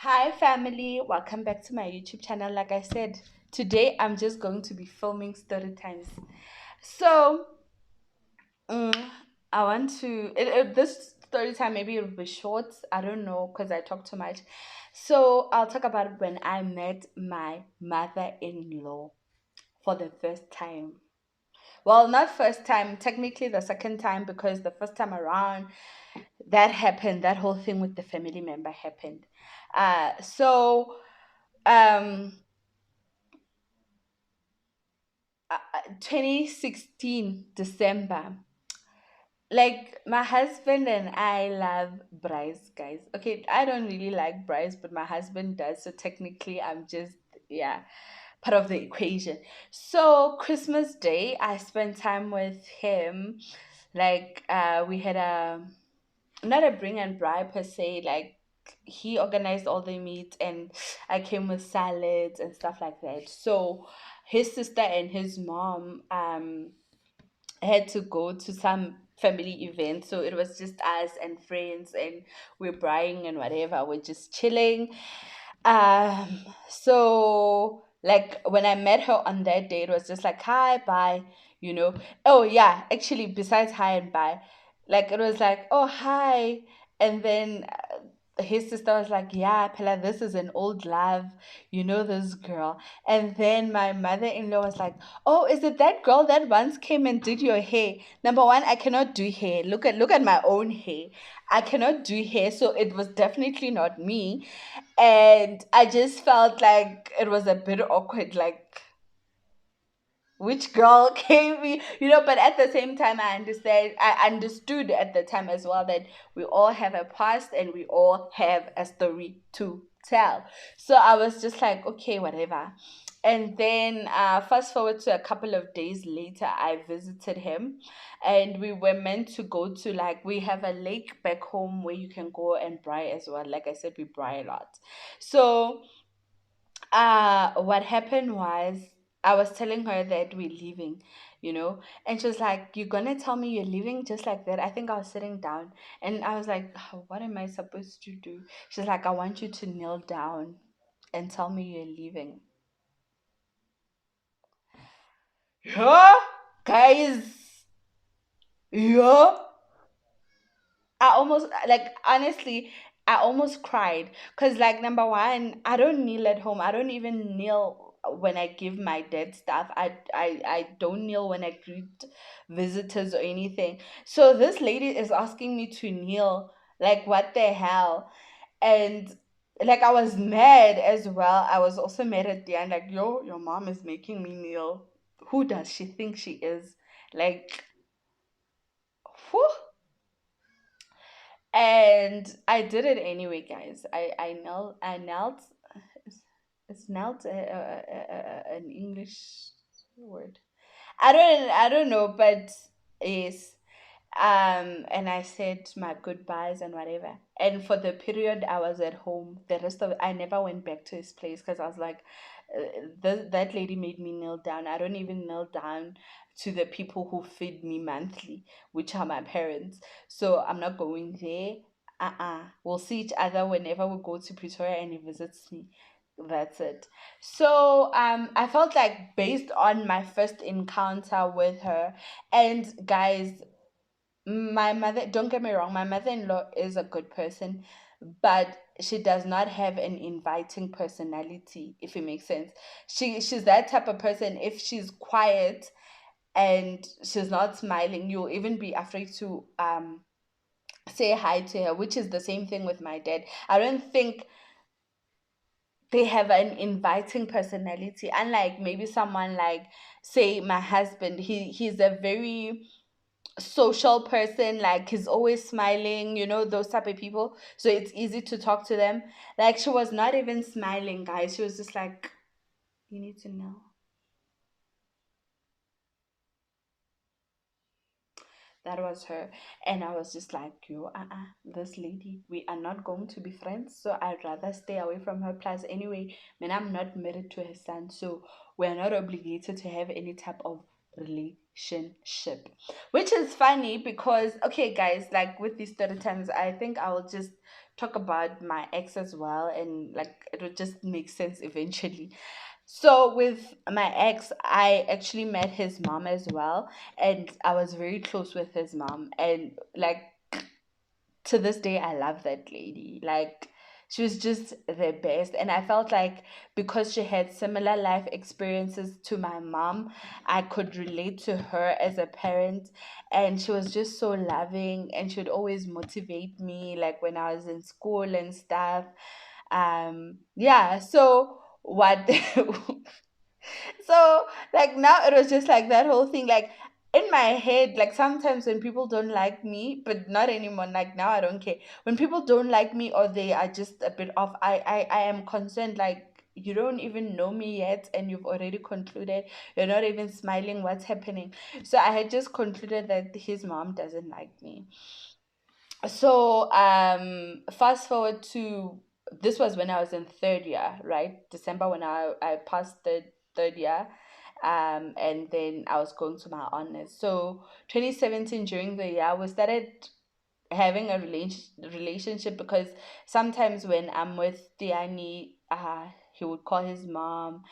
Hi, family. Welcome back to my YouTube channel. Like I said, today I'm just going to be filming story times. So, mm, I want to. This story time maybe it'll be short. I don't know because I talk too much. So, I'll talk about when I met my mother in law for the first time. Well, not first time, technically the second time because the first time around that happened, that whole thing with the family member happened. So um 2016 December. Like my husband and I love Bryce, guys. Okay, I don't really like Bryce, but my husband does. So technically, I'm just, yeah, part of the equation. So Christmas Day, I spent time with him. Like we had a not a bring and bribe per se. Like he organized all the meat, and I came with salads and stuff like that. So his sister and his mom had to go to some family event, so it was just us and friends, and we're buying and whatever, we're just chilling. So like when I met her on that day, it was just like hi, bye, you know. Oh yeah, actually, besides hi and bye, like it was like, oh hi, and then his sister was like, yeah, Pella, this is an old love, you know this girl. And then my mother-in-law was like, oh, is it that girl that once came and did your hair? Number one, I cannot do hair. Look at my own hair. I cannot do hair, so it was definitely not me. And I just felt like it was a bit awkward, like which girl came me, but at the same time I understood at the time as well that we all have a past and we all have a story to tell. So I was just like, okay, whatever. And then fast forward to a couple of days later, I visited him, and we were meant to go to, like, we have a lake back home where you can go and braai as well. Like I said, we braai a lot. So what happened was I was telling her that we're leaving, and she was like, you're gonna tell me you're leaving just like that? I think I was sitting down, and I was like, "Oh, what am I supposed to do?" She's like, I want you to kneel down and tell me you're leaving. Yeah, guys. Yeah. I almost, like, honestly, I almost cried because, like, number one, I don't kneel at home. I don't even kneel when I give my dad stuff. I don't kneel when I greet visitors or anything. So this lady is asking me to kneel. Like, what the hell? And like, I was mad as well. I was also mad at the end. Like, yo, your mom is making me kneel. Who does she think she is? Like, whew. And I did it anyway, guys. I knelt. It's knelt an English word. I don't know, but yes. And I said my goodbyes and whatever. And for the period I was at home, the rest of I never went back to his place because I was like, that lady made me kneel down. I don't even kneel down to the people who feed me monthly, which are my parents. So I'm not going there. We'll see each other whenever we go to Pretoria and he visits me. That's it. So I felt like, based on my first encounter with her, and guys, my mother, don't get me wrong, my mother-in-law is a good person, but she does not have an inviting personality, if it makes sense. She's that type of person. If she's quiet and she's not smiling, you'll even be afraid to say hi to her, which is the same thing with my dad. I don't think they have an inviting personality, unlike maybe someone like, say, my husband. He's a very social person. Like, he's always smiling, those type of people, so it's easy to talk to them. Like, she was not even smiling, guys. She was just like, you need to know. That was her. And I was just like, you, this lady, we are not going to be friends, so I'd rather stay away from her. Plus, anyway, man, I'm not married to her son, so we're not obligated to have any type of relationship. Which is funny because, okay, guys, like with these story times, I think I will just talk about my ex as well, and like it would just make sense eventually. So with my ex, I actually met his mom as well, and I was very close with his mom, and like to this day I love that lady. Like she was just the best, and I felt like because she had similar life experiences to my mom, I could relate to her as a parent. And she was just so loving, and she would always motivate me like when I was in school and stuff. Yeah, so what so like now it was just like that whole thing, like in my head, like sometimes when people don't like me, but not anymore, like now I don't care. When people don't like me or they are just a bit off, I am concerned, like you don't even know me yet and you've already concluded you're not even smiling, what's happening? So I had just concluded that his mom doesn't like me. So fast forward to, this was when I was in third year, right? December, when I passed the third year. And then I was going to my honors. So 2017, during the year, we started having a relationship, because sometimes when I'm with Diani, he would call his mom,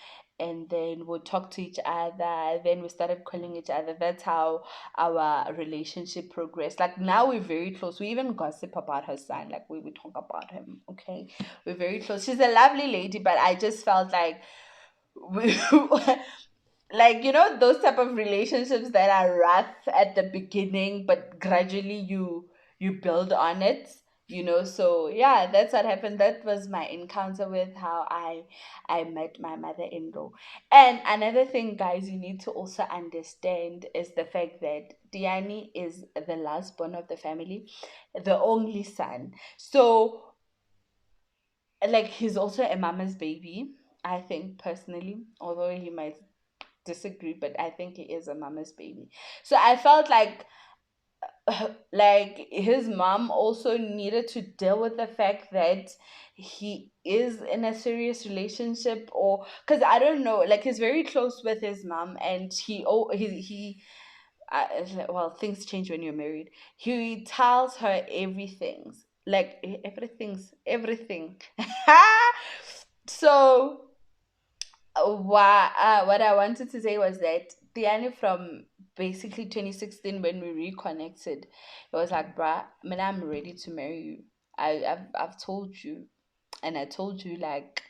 and then we'd talk to each other. Then we started calling each other. That's how our relationship progressed. Like now we're very close. We even gossip about her son. Like we talk about him. Okay, we're very close. She's a lovely lady, but I just felt like we, like those type of relationships that are rough at the beginning, but gradually you build on it. So yeah, that's what happened. That was my encounter with how I met my mother-in-law. And another thing, guys, you need to also understand is the fact that Diani is the last born of the family, the only son. So like he's also a mama's baby, I think, personally, although he might disagree, but I think he is a mama's baby. So I felt like like his mom also needed to deal with the fact that he is in a serious relationship, or because I don't know, like he's very close with his mom, and he well, things change when you're married. He tells her everything, like everything. So what I wanted to say was that Diane, from basically 2016 when we reconnected, it was like, bruh, I mean, I'm ready to marry you. I've told you, and I told you like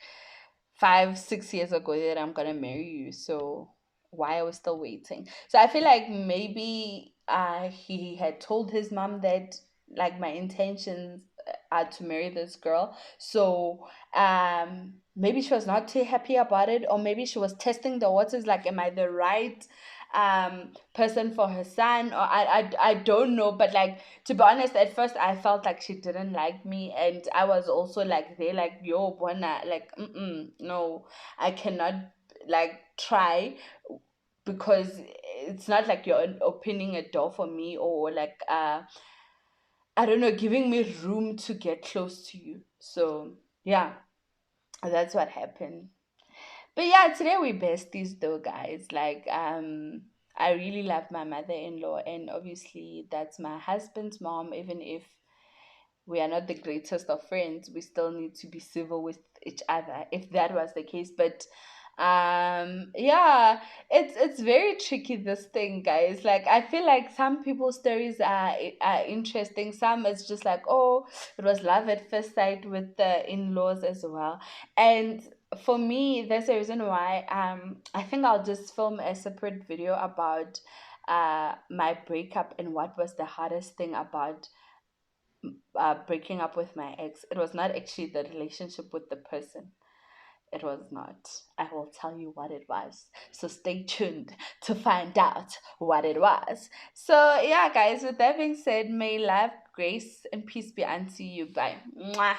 5 6 years ago that I'm gonna marry you. So why are we still waiting? So I feel like maybe he had told his mom that like my intentions are to marry this girl. So maybe she was not too happy about it, or maybe she was testing the waters, like am I the right person for her son, or I don't know. But like, to be honest, at first I felt like she didn't like me, and I was also like there like, yo bona, like no, I cannot like try, because it's not like you're opening a door for me, or like I don't know, giving me room to get close to you. So yeah, that's what happened. But yeah, today we besties though, guys. Like I really love my mother-in-law, and obviously that's my husband's mom. Even if we are not the greatest of friends, we still need to be civil with each other, if that was the case. But yeah, it's very tricky, this thing, guys. Like I feel like some people's stories are interesting, some it's just like, oh, it was love at first sight with the in-laws as well. And for me, that's the reason why I think I'll just film a separate video about my breakup and what was the hardest thing about breaking up with my ex. It was not actually the relationship with the person. It was not. I will tell you what it was. So stay tuned to find out what it was. So, yeah, guys, with that being said, may love, grace, and peace be unto you. Bye. Mwah.